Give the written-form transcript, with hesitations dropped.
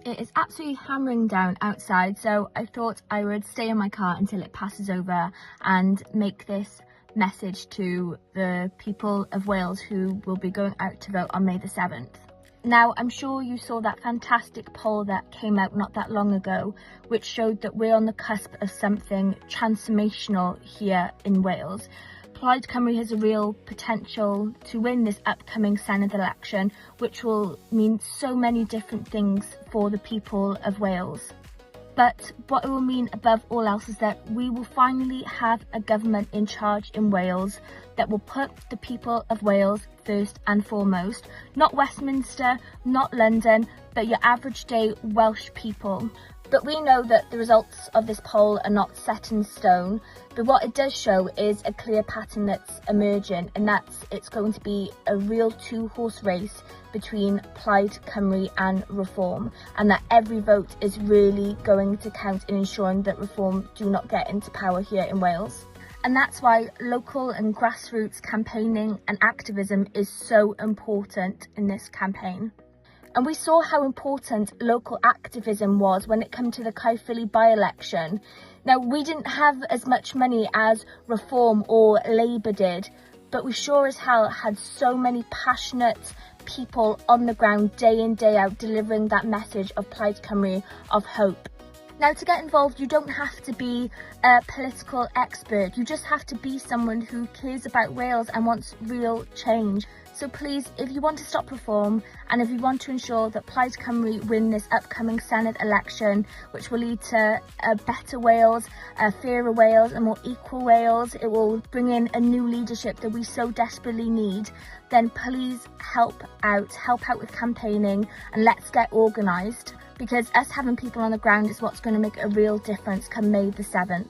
It is absolutely hammering down outside, so I thought I would stay in my car until it passes over and make this message to the people of Wales who will be going out to vote on May the 7th. Now, I'm sure you saw that fantastic poll that came out not that long ago, which showed that we're on the cusp of something transformational here in Wales. Plaid Cymru has a real potential to win this upcoming Senedd election, which will mean so many different things for the people of Wales. But what it will mean above all else is that we will finally have a government in charge in Wales that will put the people of Wales first and foremost. Not Westminster, not London, but your average day Welsh people. But we know that the results of this poll are not set in stone, but what it does show is a clear pattern that's emerging, and that's it's going to be a real two-horse race between Plaid Cymru and Reform, and that every vote is really going to count in ensuring that Reform do not get into power here in Wales. And that's why local and grassroots campaigning and activism is so important in this campaign. And we saw how important local activism was when it came to the Caerphilly by-election. Now, we didn't have as much money as Reform or Labour did, but we sure as hell had so many passionate people on the ground day in, day out, delivering that message of Plaid Cymru, of hope. Now, to get involved, you don't have to be a political expert. You just have to be someone who cares about Wales and wants real change. So please, if you want to stop Reform and if you want to ensure that Plaid Cymru win this upcoming Senedd election, which will lead to a better Wales, a fairer Wales, a more equal Wales, it will bring in a new leadership that we so desperately need, then please help out with campaigning, and let's get organised, because us having people on the ground is what's going to make a real difference come May the 7th.